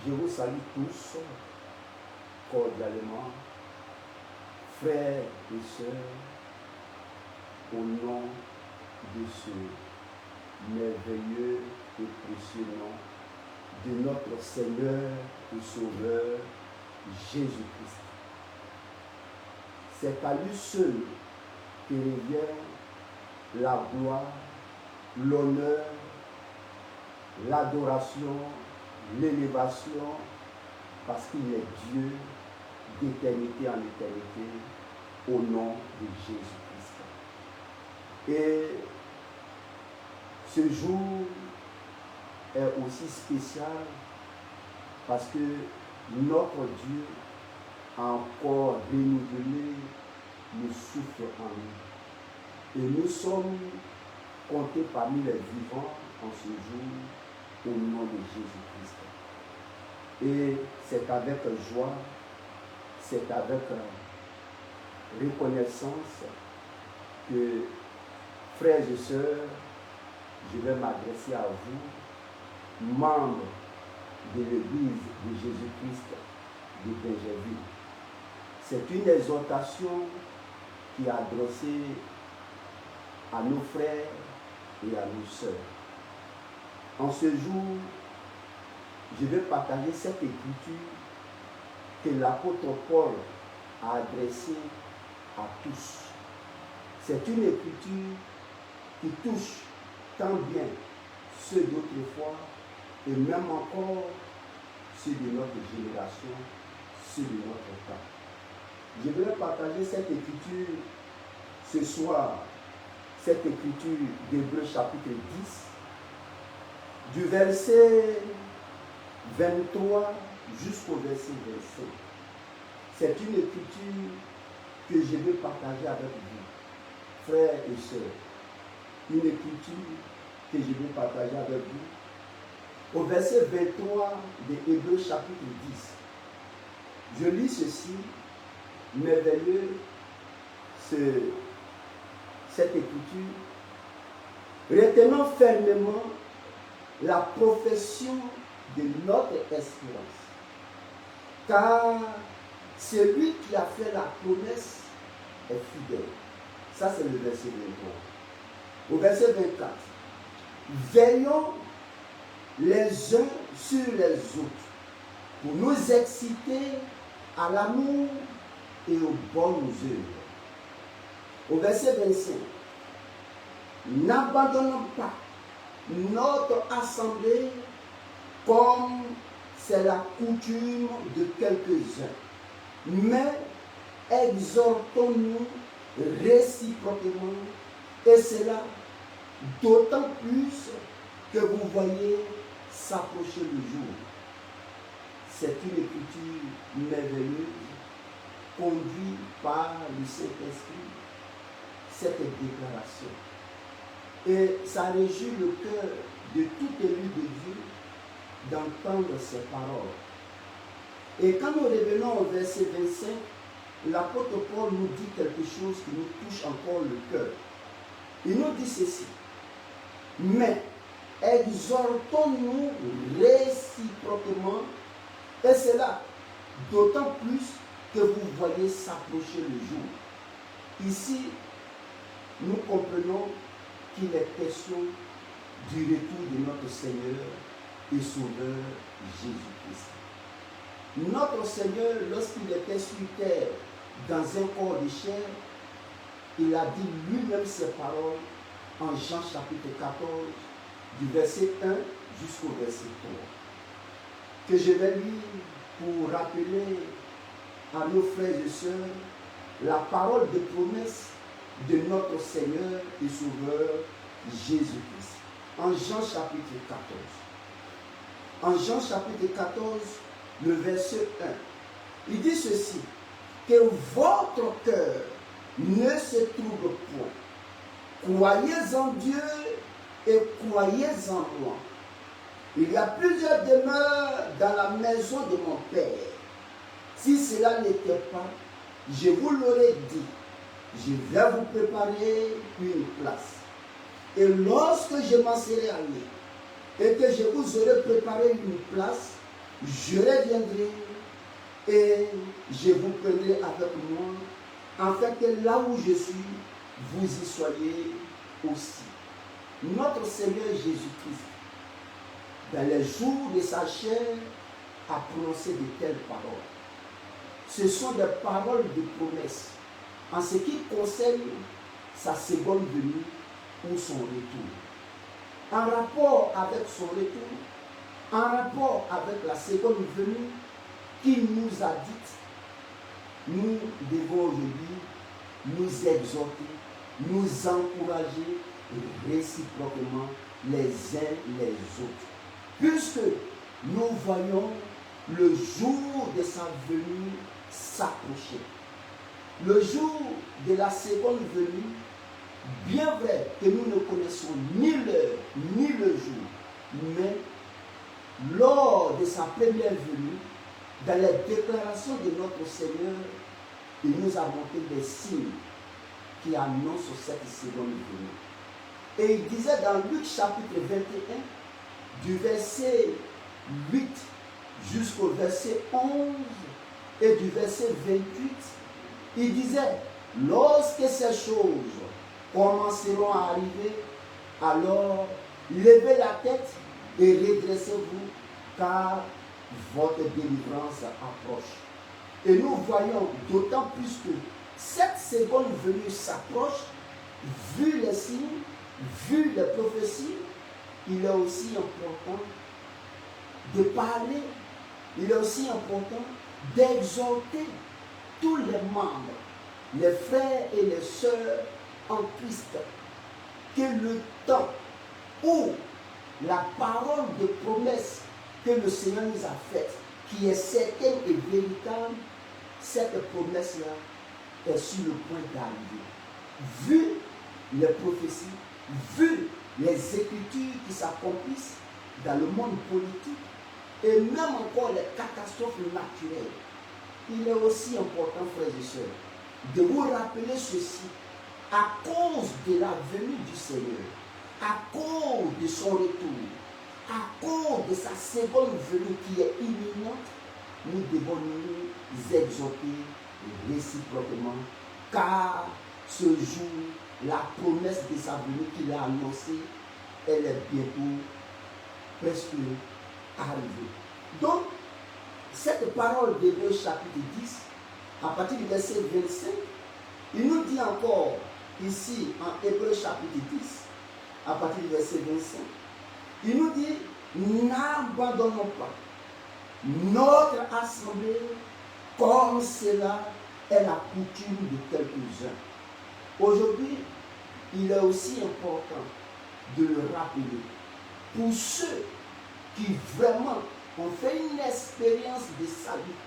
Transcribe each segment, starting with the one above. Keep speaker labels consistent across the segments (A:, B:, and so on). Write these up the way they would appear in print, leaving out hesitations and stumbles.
A: Je vous salue tous cordialement, frères et sœurs, au nom de ce merveilleux et précieux nom de notre Seigneur et Sauveur Jésus-Christ. C'est à lui seul que revient la gloire, l'honneur, l'adoration, l'élévation, parce qu'il est Dieu d'éternité en éternité, au nom de Jésus-Christ. Et ce jour est aussi spécial parce que notre Dieu a encore renouvelé le souffle en nous. Et nous sommes comptés parmi les vivants en ce jour au nom de Jésus-Christ. Et c'est avec joie, c'est avec reconnaissance que, frères et sœurs, je vais m'adresser à vous, membres de l'Église de Jésus-Christ de Bégerville. C'est une exhortation qui est adressée à nos frères et à nos sœurs. En ce jour, je vais partager cette écriture que l'apôtre Paul a adressée à tous. C'est une écriture qui touche tant bien ceux d'autrefois et même encore ceux de notre génération, ceux de notre temps. Je vais partager cette écriture ce soir, cette écriture d'Hébreux chapitre 10, du verset 23 jusqu'au verset 25. C'est une écriture que je vais partager avec vous, frères et sœurs. Une écriture que je vais partager avec vous. Au verset 23 de Hébreux chapitre 10, je lis ceci, merveilleux, cette écriture. Retenons fermement la profession de notre espérance, car celui qui a fait la promesse est fidèle. Ça, c'est le verset 23. Au verset 24, veillons les uns sur les autres pour nous exciter à l'amour et aux bonnes œuvres. Au verset 25, n'abandonnons pas notre assemblée comme c'est la coutume de quelques-uns, mais exhortons-nous réciproquement, et cela d'autant plus que vous voyez s'approcher le jour. C'est une écriture merveilleuse, conduite par le Saint-Esprit, cette déclaration. Et ça réjouit le cœur de tout élu de Dieu d'entendre ces paroles. Et quand nous revenons au verset 25, l'apôtre Paul nous dit quelque chose qui nous touche encore le cœur. Il nous dit ceci: mais exhortons-nous réciproquement, et cela d'autant plus que vous voyez s'approcher le jour. Ici, nous comprenons qu'il est question du retour de notre Seigneur et Sauveur Jésus-Christ. Notre Seigneur, lorsqu'il était sur terre dans un corps de chair, il a dit lui-même ces paroles en Jean chapitre 14, du verset 1 jusqu'au verset 3, que je vais lire pour rappeler à nos frères et sœurs la parole de promesse de notre Seigneur et Sauveur Jésus-Christ. En Jean chapitre 14. En Jean chapitre 14, le verset 1, il dit ceci: que votre cœur ne se trouble point. Croyez en Dieu et croyez en moi. Il y a plusieurs demeures dans la maison de mon Père. Si cela n'était pas, je vous l'aurais dit. Je vais vous préparer une place. Et lorsque je m'en serai allé et que je vous aurai préparé une place, je reviendrai et je vous prendrai avec moi, afin que là où je suis, vous y soyez aussi. Notre Seigneur Jésus-Christ, dans les jours de sa chair, a prononcé de telles paroles. Ce sont des paroles de promesse en ce qui concerne sa seconde venue ou son retour. En rapport avec son retour, en rapport avec la seconde venue qu'il nous a dite, nous devons aujourd'hui nous exhorter, nous encourager réciproquement les uns les autres. Puisque nous voyons le jour de sa venue s'approcher. Le jour de la seconde venue, bien vrai que nous ne connaissons ni l'heure ni le jour, mais lors de sa première venue, dans les déclarations de notre Seigneur, il nous a montré des signes qui annoncent cette seconde venue. Et il disait dans Luc chapitre 21, du verset 8 jusqu'au verset 11 et du verset 28, il disait, lorsque ces choses commenceront à arriver, alors levez la tête et redressez-vous, car votre délivrance approche. Et nous voyons d'autant plus que cette seconde venue s'approche, vu les signes, vu les prophéties, il est aussi important de parler, il est aussi important d'exhorter tous les membres, les frères et les sœurs en Christ, que le temps où la parole de promesse que le Seigneur nous a faite, qui est certaine et véritable, cette promesse-là est sur le point d'arriver. Vu les prophéties, vu les écritures qui s'accomplissent dans le monde politique, et même encore les catastrophes naturelles, il est aussi important, frères et sœurs, de vous rappeler ceci. À cause de la venue du Seigneur, à cause de son retour, à cause de sa seconde venue qui est imminente, nous devons nous exhorter réciproquement, car ce jour, la promesse de sa venue qu'il a annoncée, elle est bientôt presque arrivée. Donc, cette parole d'Hébreux chapitre 10, à partir du verset 25, il nous dit encore, ici en Hébreux chapitre 10, à partir du verset 25, il nous dit, n'abandonnons pas notre assemblée comme cela est la coutume de quelques-uns. Aujourd'hui, il est aussi important de le rappeler pour ceux qui vraiment ont fait une expérience de salut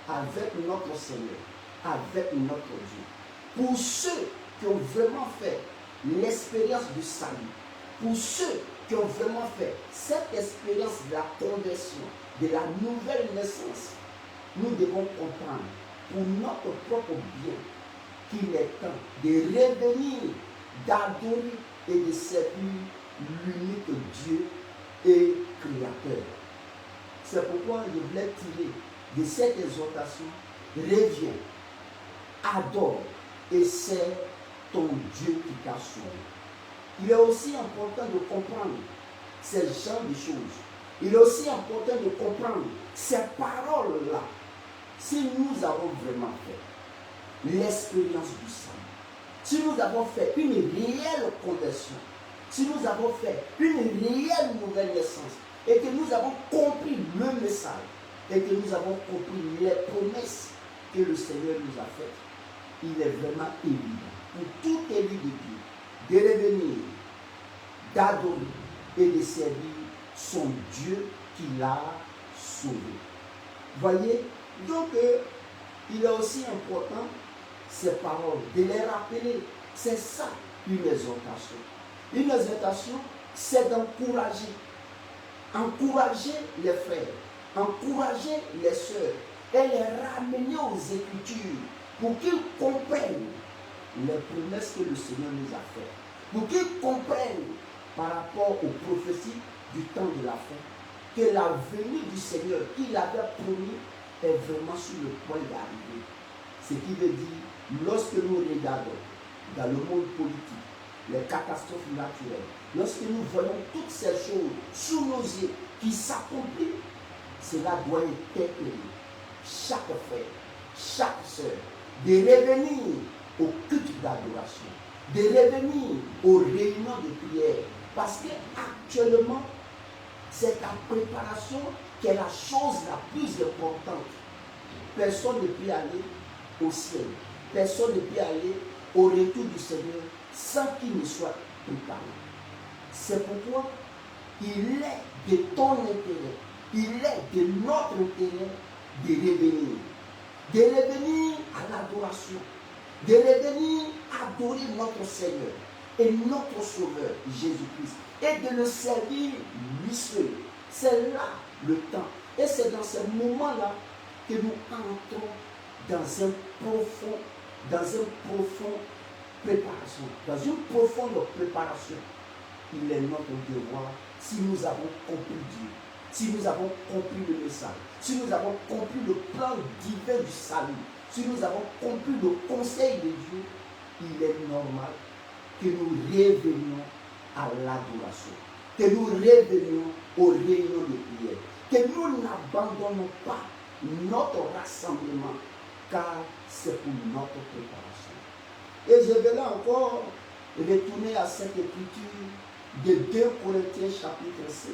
A: avec notre Seigneur, avec notre Dieu. Pour ceux qui ont vraiment fait l'expérience du salut, pour ceux qui ont vraiment fait cette expérience de la conversion, de la nouvelle naissance, nous devons comprendre pour notre propre bien qu'il est temps de revenir, d'adorer et de servir l'unique Dieu et Créateur. C'est pourquoi je voulais tirer de cette exhortation, reviens, adore et sers ton Dieu qui t'a sauvé. Il est aussi important de comprendre ces genres de choses. Il est aussi important de comprendre ces paroles-là. Si nous avons vraiment fait l'expérience du salut, si nous avons fait une réelle conversion, si nous avons fait une réelle nouvelle naissance, et que nous avons compris le message, et que nous avons compris les promesses que le Seigneur nous a faites, il est vraiment évident pour tout élu de Dieu de revenir, d'adorer et de servir son Dieu qui l'a sauvé. Voyez, donc il est aussi important ces paroles, de les rappeler. C'est ça une exhortation. Une exhortation, c'est d'encourager. Encourager les frères, encourager les sœurs et les ramener aux Écritures pour qu'ils comprennent les promesses que le Seigneur nous a faites, pour qu'ils comprennent par rapport aux prophéties du temps de la fin, que la venue du Seigneur qu'il avait promis est vraiment sur le point d'arriver. Ce qui veut dire, lorsque nous regardons dans le monde politique, les catastrophes naturelles, lorsque nous voyons toutes ces choses sous nos yeux qui s'accomplissent, cela doit interpeller chaque frère, chaque soeur, de revenir au culte d'adoration, de revenir aux réunions de prière, parce qu'actuellement, c'est la préparation qui est la chose la plus importante. Personne ne peut aller au ciel, personne ne peut aller au retour du Seigneur sans qu'il ne soit préparé. C'est pourquoi il est de ton intérêt, il est de notre intérêt de revenir à l'adoration, de revenir adorer notre Seigneur et notre Sauveur Jésus-Christ et de le servir lui seul. C'est là le temps. Et c'est dans ce moment-là que nous entrons dans une profonde préparation. Il est notre devoir, si nous avons compris Dieu, si nous avons compris le message, si nous avons compris le plan divin du salut, si nous avons compris le conseil de Dieu, il est normal que nous revenions à l'adoration, que nous revenions aux réunions de prière, que nous n'abandonnons pas notre rassemblement, car c'est pour notre préparation. Et je vais là encore retourner à cette écriture de 2 Corinthiens chapitre 5.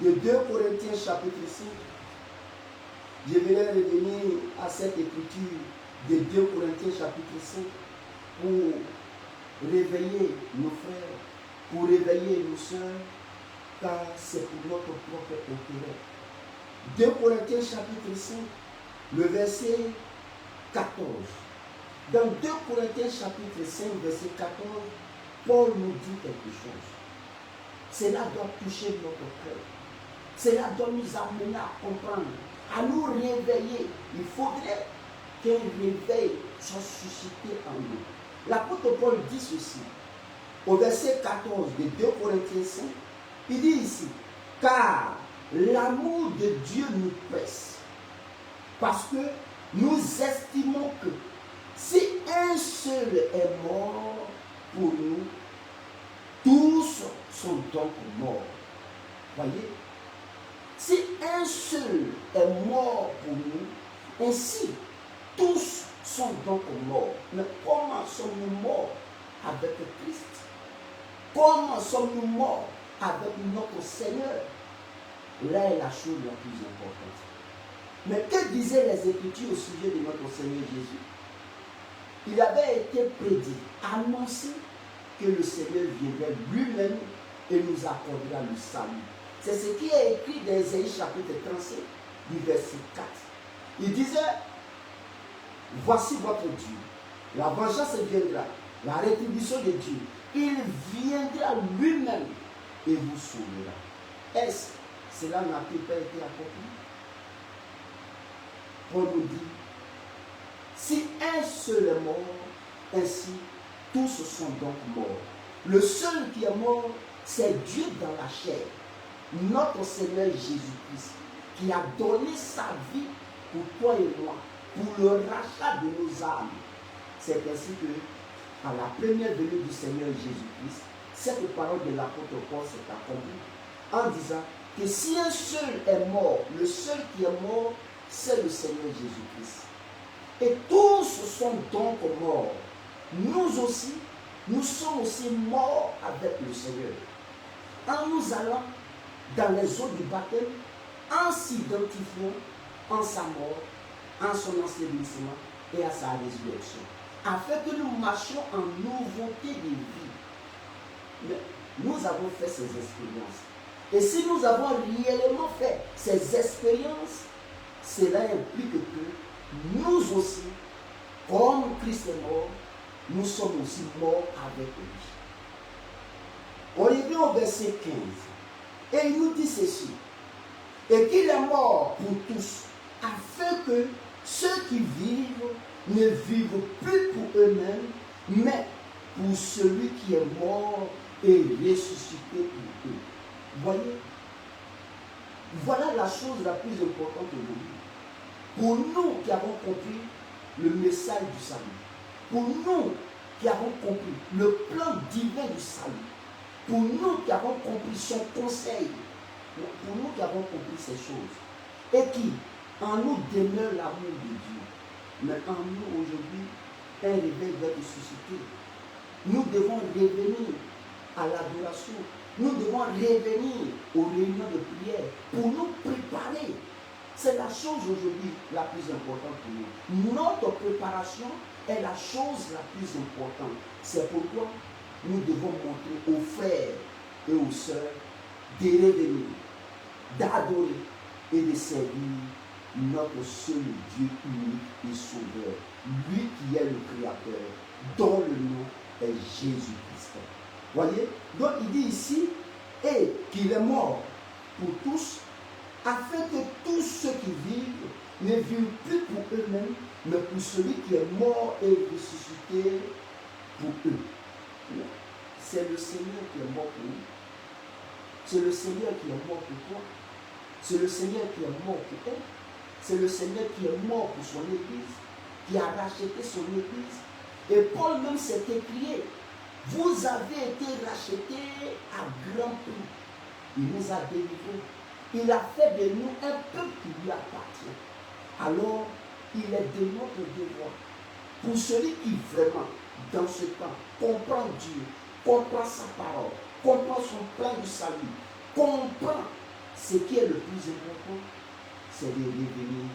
A: De 2 Corinthiens chapitre 5. Je vais revenir à cette écriture de 2 Corinthiens chapitre 5 pour réveiller nos frères, pour réveiller nos sœurs, car c'est pour notre propre intérêt. 2 Corinthiens chapitre 5, le verset 14. Dans 2 Corinthiens chapitre 5, verset 14, Paul nous dit quelque chose. Cela doit toucher notre cœur. Cela doit nous amener à comprendre, à nous réveiller. Il faudrait qu'un réveil soit suscité en nous. L'apôtre Paul dit ceci, au verset 14 de 2 Corinthiens 5, il dit ici, car l'amour de Dieu nous presse, parce que nous estimons que si un seul est mort pour nous, tous sont donc morts. Voyez? Si un seul est mort pour nous, ainsi tous sont donc morts. Mais comment sommes-nous morts avec Christ? Comment sommes-nous morts avec notre Seigneur? Là est la chose la plus importante. Mais que disaient les Écritures au sujet de notre Seigneur Jésus? Il avait été prédit, annoncé que le Seigneur viendrait lui-même et nous accordera le salut. C'est ce qui est écrit dans Ésaïe chapitre 37, du verset 4. Il disait, voici votre Dieu, la vengeance viendra, la rétribution de Dieu. Il viendra lui-même et vous sauvera. Est-ce que cela n'a-t-il pas été accompli? Paul nous dit, si un seul est mort, ainsi tous sont donc morts. Le seul qui est mort, c'est Dieu dans la chair, notre Seigneur Jésus-Christ, qui a donné sa vie pour toi et moi, pour le rachat de nos âmes. C'est ainsi que, à la première venue du Seigneur Jésus-Christ, cette parole de l'apôtre Paul s'est accomplie en disant que si un seul est mort, le seul qui est mort, c'est le Seigneur Jésus-Christ. Et tous sont donc morts. Nous aussi, nous sommes aussi morts avec le Seigneur. En nous allant dans les eaux du baptême, en s'identifiant en sa mort, en son ensevelissement et à sa résurrection, afin que nous marchions en nouveauté de vie. Mais nous avons fait ces expériences. Et si nous avons réellement fait ces expériences, cela implique que nous aussi, comme Christ est mort, nous sommes aussi morts avec lui. On revient au verset 15. Et il nous dit ceci. Et qu'il est mort pour tous, afin que ceux qui vivent ne vivent plus pour eux-mêmes, mais pour celui qui est mort et ressuscité pour eux. Voyez, Voilà la chose la plus importante aujourd'hui. Pour nous qui avons compris le message du salut, pour nous qui avons compris le plan divin du salut, pour nous qui avons compris son conseil, pour nous qui avons compris ces choses, et qui en nous demeure l'amour de Dieu, mais en nous aujourd'hui, un réveil va être suscité. Nous devons revenir à l'adoration. Nous devons revenir aux réunions de prière pour nous préparer. C'est la chose aujourd'hui la plus importante pour nous. Notre préparation est la chose la plus importante. C'est pourquoi nous devons montrer aux frères et aux sœurs de revenir, d'adorer et de servir notre seul Dieu unique et sauveur, lui qui est le Créateur, dont le nom est Jésus-Christ. Voyez? Donc il dit ici, et qu'il est mort pour tous, afin que tous ceux qui vivent ne vivent plus pour eux-mêmes, mais pour celui qui est mort et ressuscité pour eux. C'est le Seigneur qui est mort pour nous. C'est le Seigneur qui est mort pour toi. C'est le Seigneur qui est mort pour elle. C'est le Seigneur qui est mort pour son Église, qui a racheté son Église. Et Paul même s'est écrié, vous avez été rachetés à grand prix. Il nous a délivrés. Il a fait de nous un peuple qui lui appartient. Alors, il est de notre devoir. Pour celui qui vraiment, dans ce temps, comprend Dieu, comprend sa parole, comprend son plan du salut, comprend ce qui est le plus important, c'est de revenir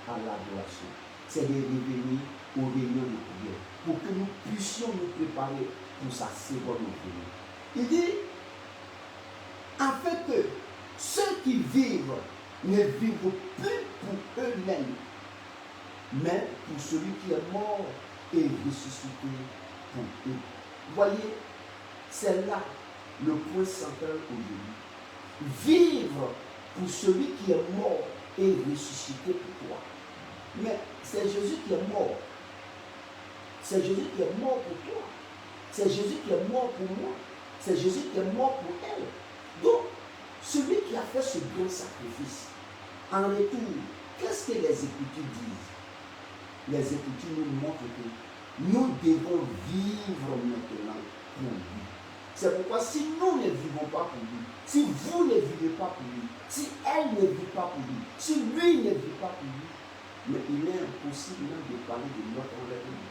A: à l'adoration. C'est de revenir aux réunions de prière pour que nous puissions nous préparer pour sa seconde venue. Il dit, afin que ceux qui vivent ne vivent plus pour eux-mêmes, mais pour celui qui est mort et ressuscité pour eux. Voyez, c'est là le point central aujourd'hui. Vivre pour celui qui est mort et ressuscité pour toi. Mais c'est Jésus qui est mort. C'est Jésus qui est mort pour toi. C'est Jésus qui est mort pour moi. C'est Jésus qui est mort pour elle. Donc, celui qui a fait ce grand sacrifice, en retour, qu'est-ce que les Écritures disent? Les Écritures nous montrent que nous devons vivre maintenant pour lui. C'est pourquoi si nous ne vivons pas pour lui, si vous ne vivez pas pour lui, si elle ne vit pas pour lui, si lui ne vit pas pour lui, mais il est impossible même de parler de notre enlèvement.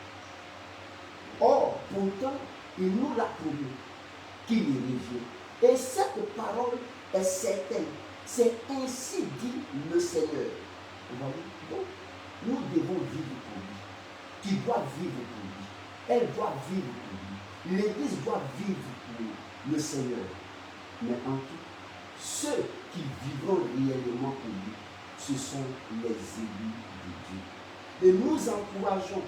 A: Or, pourtant, il nous l'a promis qu'il est revient. Et cette parole est certaine. C'est ainsi dit le Seigneur. Vous voyez? Donc, nous devons vivre pour lui. Qui doit vivre pour lui. Elle doit vivre pour lui. L'Église doit vivre pour le Seigneur. Mais en tout, ceux qui vivront réellement pour lui, ce sont les élus de Dieu. Et nous encourageons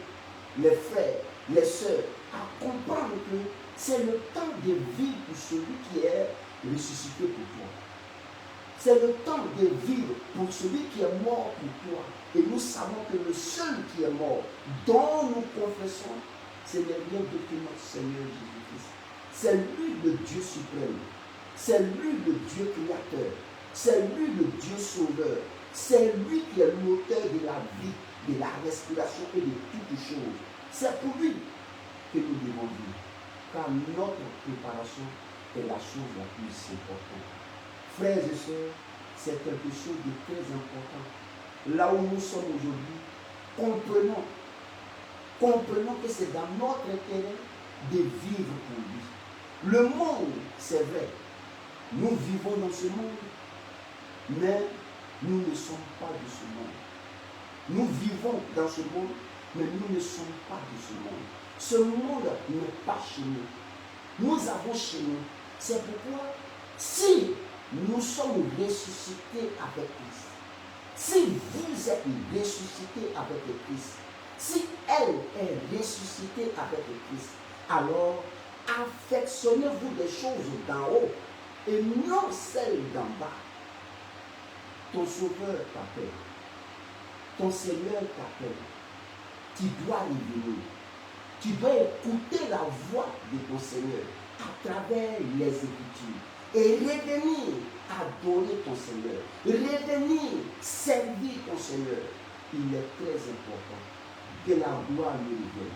A: les frères, les sœurs à comprendre que c'est le temps de vivre pour celui qui est ressuscité pour toi. C'est le temps de vivre pour celui qui est mort pour toi. Et nous savons que le seul qui est mort, dont nous confessons, ce n'est rien d'autre que notre Seigneur Jésus-Christ. C'est lui le Dieu suprême. C'est lui le Dieu créateur. C'est lui le Dieu sauveur. C'est lui qui est l'auteur de la vie, de la respiration et de toutes choses. C'est pour lui que nous devons vivre. Car notre préparation est la chose la plus importante. Frères et sœurs, c'est quelque chose de très important. Là où nous sommes aujourd'hui, comprenons que c'est dans notre intérêt de vivre pour lui. Le monde, c'est vrai, nous vivons dans ce monde, mais nous ne sommes pas de ce monde. Nous vivons dans ce monde, mais nous ne sommes pas de ce monde. Ce monde n'est pas chez nous. Nous avons chez nous. C'est pourquoi, si nous sommes ressuscités avec Christ, si vous êtes ressuscités avec Christ, si elle est ressuscitée avec Christ, alors affectionnez-vous des choses d'en haut et non celles d'en bas. Ton Sauveur t'appelle, ton Seigneur t'appelle. Tu dois revenir. Tu dois écouter la voix de ton Seigneur à travers les Écritures. et revenir adorer ton Seigneur, revenir servir ton Seigneur, il est très important que la gloire lui revienne,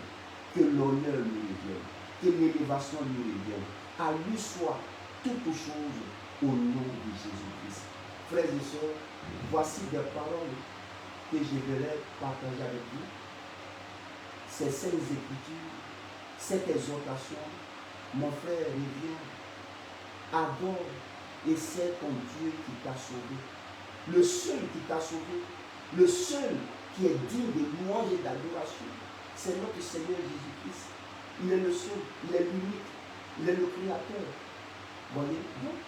A: que l'honneur lui revienne, que l'élévation lui revienne. À lui soit toutes choses au nom de Jésus-Christ. Frères et sœurs, voici des paroles que je voudrais partager avec vous. Ces saintes écritures, cette exhortation, mon frère, reviens, adore et c'est ton Dieu qui t'a sauvé. Le seul qui t'a sauvé, le seul qui est digne de louange et d'adoration, c'est notre Seigneur Jésus-Christ. Il est le seul, il est l'unique, il est le Créateur. Voyez, donc,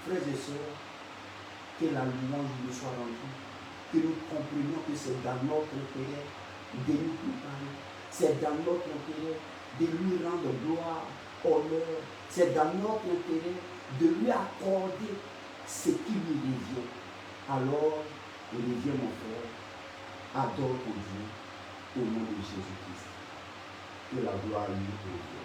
A: frères et sœurs, que la louange nous soit rendue, que nous comprenions que c'est dans notre intérêt de nous préparer, c'est dans notre intérêt de lui rendre gloire, honneur, c'est dans notre intérêt de lui accorder ce qui lui revient. Alors, reviens mon frère, adore ton Dieu au nom de Jésus-Christ. Que la gloire lui revienne.